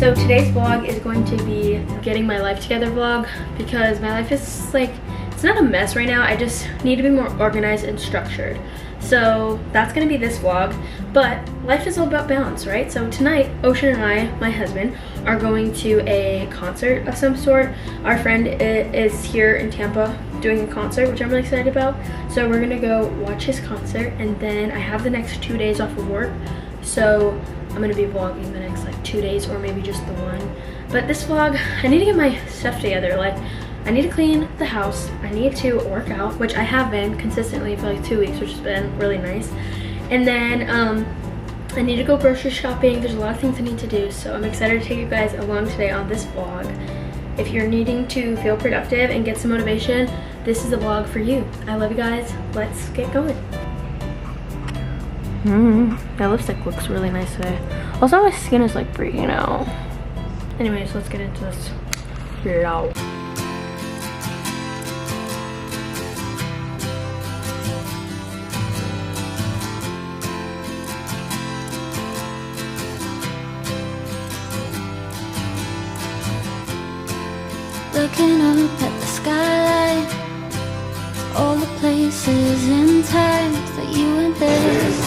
So today's vlog is going to be getting my life together vlog, because my life is like, it's not a mess right now. I just need to be more organized and structured. So that's gonna be this vlog, but life is all about balance, right? So tonight, Ocean and I, my husband, are going to a concert of some sort. Our friend is here in Tampa doing a concert, which I'm really excited about. So we're gonna go watch his concert, and then I have the next 2 days off of work. So I'm gonna be vlogging the next like 2 days, or maybe just the one. But this vlog, I need to get my stuff together. Like, I need to clean the house, I need to work out, which I have been consistently for like 2 weeks, which has been really nice. And then I need to go grocery shopping. There's a lot of things I need to do, so I'm excited to take you guys along today on this vlog. If you're needing to feel productive and get some motivation, this is a vlog for you. I love you guys. Let's get going. That lipstick looks really nice today. Also, my skin is like breaking out. Anyways, let's get into this vlog. Looking up at the skyline, all the places and times that you went there.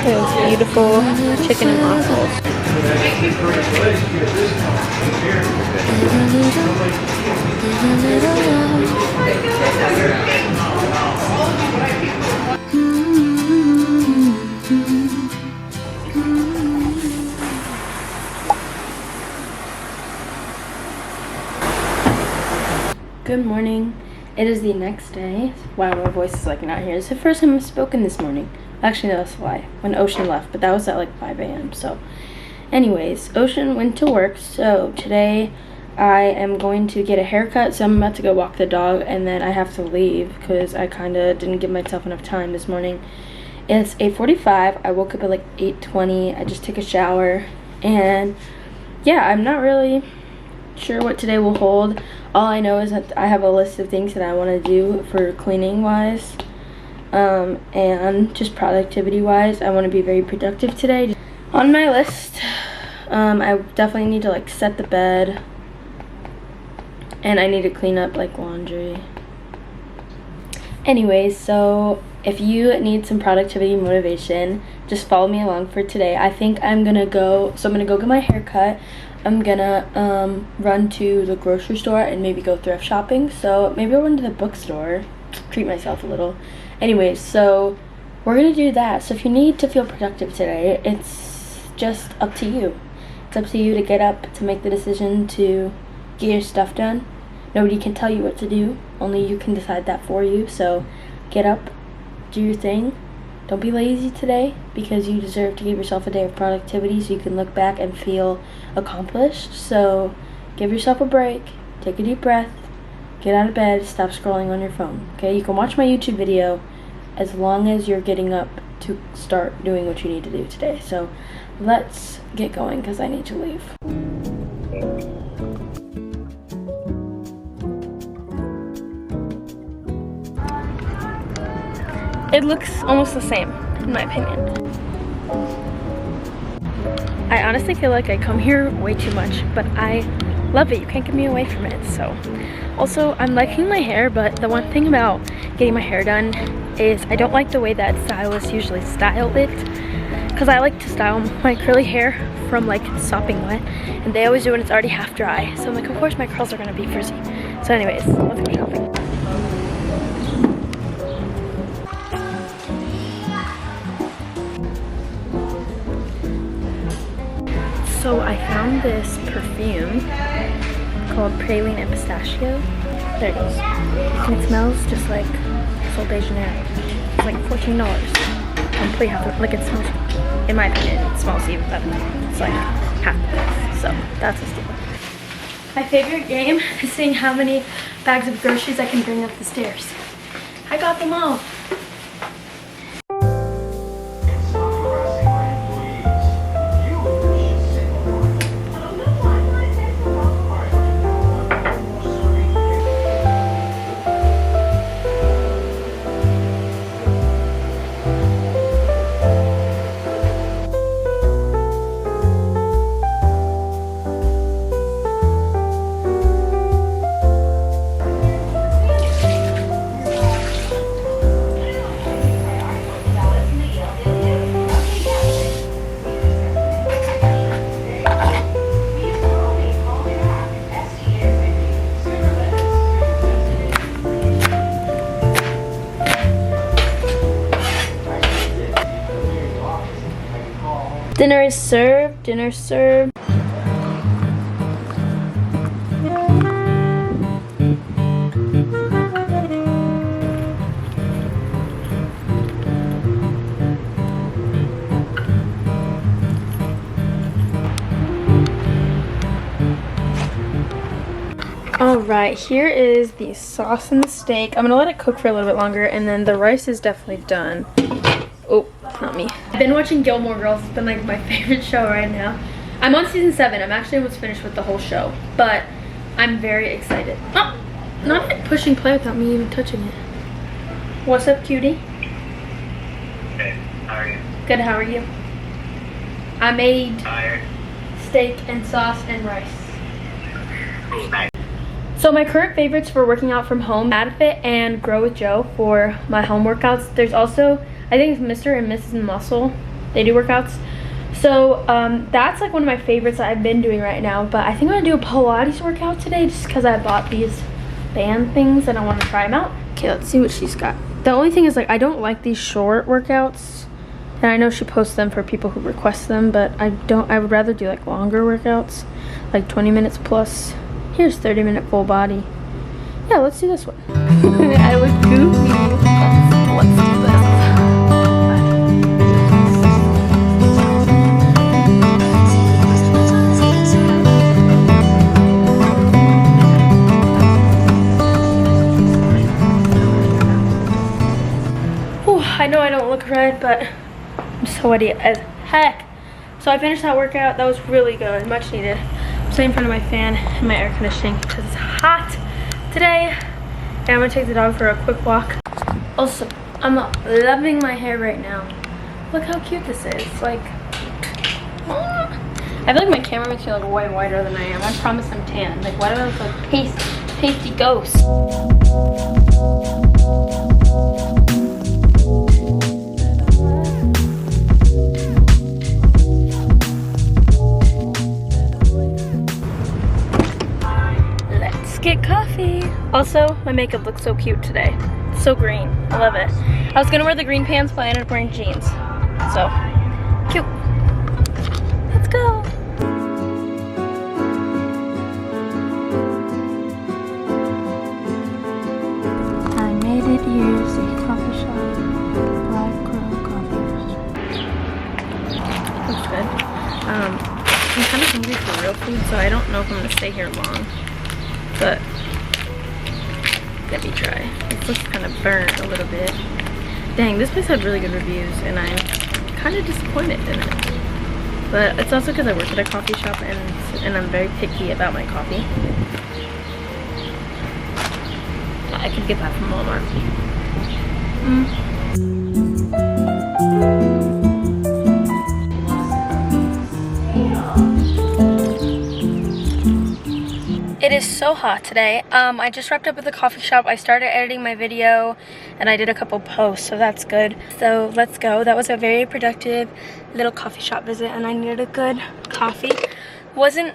Those beautiful chicken and waffles. Good morning. It is the next day. Wow, my voice is like not here. It's the first time I've spoken this morning. Actually, no, that's a lie. When Ocean left, but that was at like 5 a.m. So anyways, Ocean went to work. So today I am going to get a haircut. So I'm about to go walk the dog, and then I have to leave because I kind of didn't give myself enough time this morning. It's 8:45. I woke up at like 8:20. I just took a shower, and yeah, I'm not really sure what today will hold. All I know is that I have a list of things that I want to do for cleaning wise, and just productivity wise. I want to be very productive today. On my list, I definitely need to like set the bed, and I need to clean up like laundry. Anyways, so if you need some productivity motivation, just follow me along for today. I think I'm gonna go get my hair cut. I'm gonna run to the grocery store and maybe go thrift shopping. So maybe I'll run to the bookstore, treat myself a little. Anyways, so we're gonna do that. So if you need to feel productive today, it's just up to you. It's up to you to get up, to make the decision to get your stuff done. Nobody can tell you what to do, only you can decide that for you. So get up, do your thing. Don't be lazy today, because you deserve to give yourself a day of productivity so you can look back and feel accomplished. So give yourself a break, take a deep breath, get out of bed, stop scrolling on your phone. Okay, you can watch my YouTube video as long as you're getting up to start doing what you need to do today. So let's get going, because I need to leave. It looks almost the same, in my opinion. I honestly feel like I come here way too much, but I love it. You can't get me away from it. So, also, I'm liking my hair, but the one thing about getting my hair done is I don't like the way that stylists usually style it, because I like to style my curly hair from like sopping wet, and they always do it when it's already half dry. So I'm like, of course my curls are gonna be frizzy. So anyways, let's go shopping. So I found this perfume called Praline and Pistachio. There it goes. And it smells just like Sol de Janeiro. It's like $14. I'm pretty happy. Like, it smells, in my opinion, it smells even better. It's like half the price. So that's a steal. My favorite game is seeing how many bags of groceries I can bring up the stairs. I got them all. Dinner is served. Dinner served. Alright, here is the sauce and the steak. I'm gonna let it cook for a little bit longer, and then the rice is definitely done. Oh, not me. I've been watching Gilmore Girls. It's been like my favorite show right now. I'm on season 7. I'm actually almost finished with the whole show, but I'm very excited. Oh, not pushing play without me even touching it. What's up, cutie? Good. How are you? Good, how are you? I made steak and sauce and rice. Nice. So my current favorites for working out from home, MadFit and Grow with Joe for my home workouts. There's also, I think it's Mr. and Mrs. Muscle. They do workouts. So that's like one of my favorites that I've been doing right now. But I think I'm gonna do a Pilates workout today just because I bought these band things and I want to try them out. Okay, let's see what she's got. The only thing is, like, I don't like these short workouts. And I know she posts them for people who request them, but I would rather do like longer workouts, like 20 minutes plus. Here's 30-minute full body. Yeah, let's do this one. I look goofy. Let's do this. Whew, I know I don't look right, but I'm sweaty as heck. So I finished that workout. That was really good, much needed. I'm sitting in front of my fan and my air conditioning because it's hot today. And I'm gonna take the dog for a quick walk. Also, I'm loving my hair right now. Look how cute this is. Like, I feel like my camera makes me look way whiter than I am. I promise I'm tan. Like, why do I look like pasty ghost? Get coffee. Also, my makeup looks so cute today. It's so green. I love it. I was gonna wear the green pants, but I ended up wearing jeans. So, cute. Let's go. I made it. Here's a coffee shop. Black Crow Coffee Roaster. Looks good. I'm kind of hungry for real food, so I don't know if I'm gonna stay here long. But let me try. This looks kind of burnt a little bit. Dang, this place had really good reviews and I'm kind of disappointed in it. But it's also because I work at a coffee shop and I'm very picky about my coffee. I could get that from Walmart. It is so hot today. I just wrapped up at the coffee shop. I started editing my video and I did a couple posts, so that's good. So let's go. That was a very productive little coffee shop visit and I needed a good coffee. Wasn't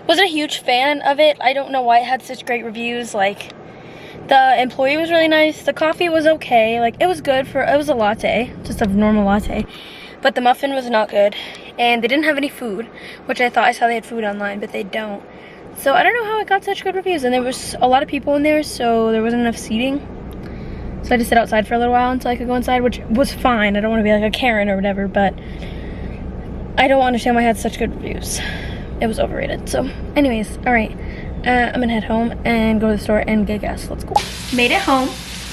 a huge fan of it. I don't know why it had such great reviews. Like, the employee was really nice. The coffee was okay. Like, it was good it was a latte, just a normal latte. But the muffin was not good. And they didn't have any food, which I thought I saw they had food online, but they don't. So I don't know how it got such good reviews, and there was a lot of people in there, so there wasn't enough seating. So I just sat outside for a little while until I could go inside, which was fine. I don't want to be like a Karen or whatever, but I don't understand why it had such good reviews. It was overrated. So anyways, all right. I'm gonna head home and go to the store and get gas. Let's go. Made it home.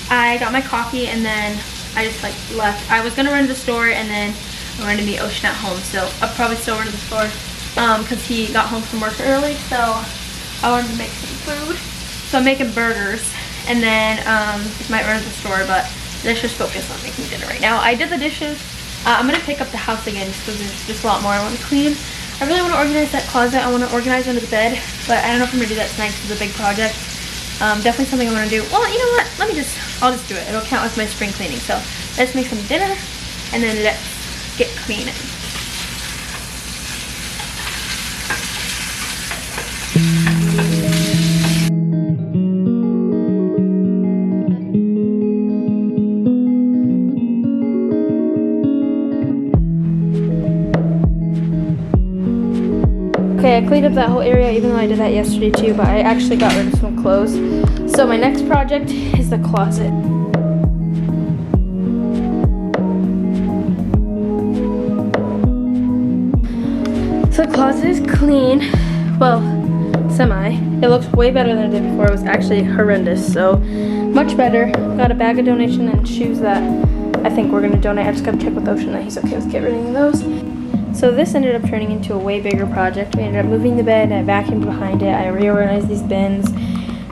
I got my coffee and then I just like left. I was gonna run to the store and then I wanted to meet Ocean at home, so I'll probably still run to the store. Because he got home from work early, so I wanted to make some food. So I'm making burgers, and then might run to the store, but let's just focus on making dinner right now. I did the dishes. I'm gonna pick up the house again because there's just a lot more I want to clean. I really want to organize that closet. I want to organize under the bed, but I don't know if I'm gonna do that tonight because it's a big project. Definitely something I want to do. Well, you know what? I'll just do it. It'll count as my spring cleaning. So let's make some dinner, and then let's get cleaning. Okay, I cleaned up that whole area even though I did that yesterday too, but I actually got rid of some clothes. So my next project is the closet. So the closet is clean. Well, semi. It looks way better than it did before. It was actually horrendous, so much better. Got a bag of donation and shoes that I think we're gonna donate. I just gotta check with Ocean that he's okay with getting rid of those. So this ended up turning into a way bigger project. We ended up moving the bed, I vacuumed behind it, I reorganized these bins,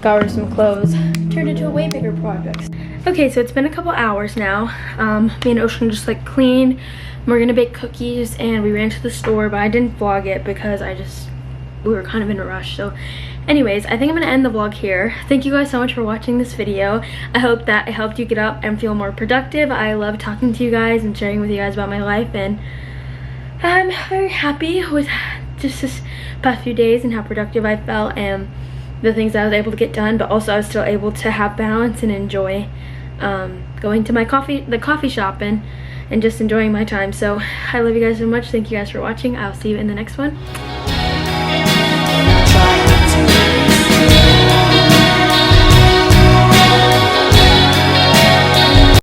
got rid of some clothes, turned into a way bigger project. Okay, so it's been a couple hours now. Me and Ocean just like cleaned. We're gonna bake cookies and we ran to the store, but I didn't vlog it because we were kind of in a rush. So anyways, I think I'm gonna end the vlog here. Thank you guys so much for watching this video. I hope that it helped you get up and feel more productive. I love talking to you guys and sharing with you guys about my life, and I'm very happy with just this past few days and how productive I felt and the things that I was able to get done, but also I was still able to have balance and enjoy going to the coffee shop and just enjoying my time. So I love you guys so much. Thank you guys for watching. I'll see you in the next one. Bye.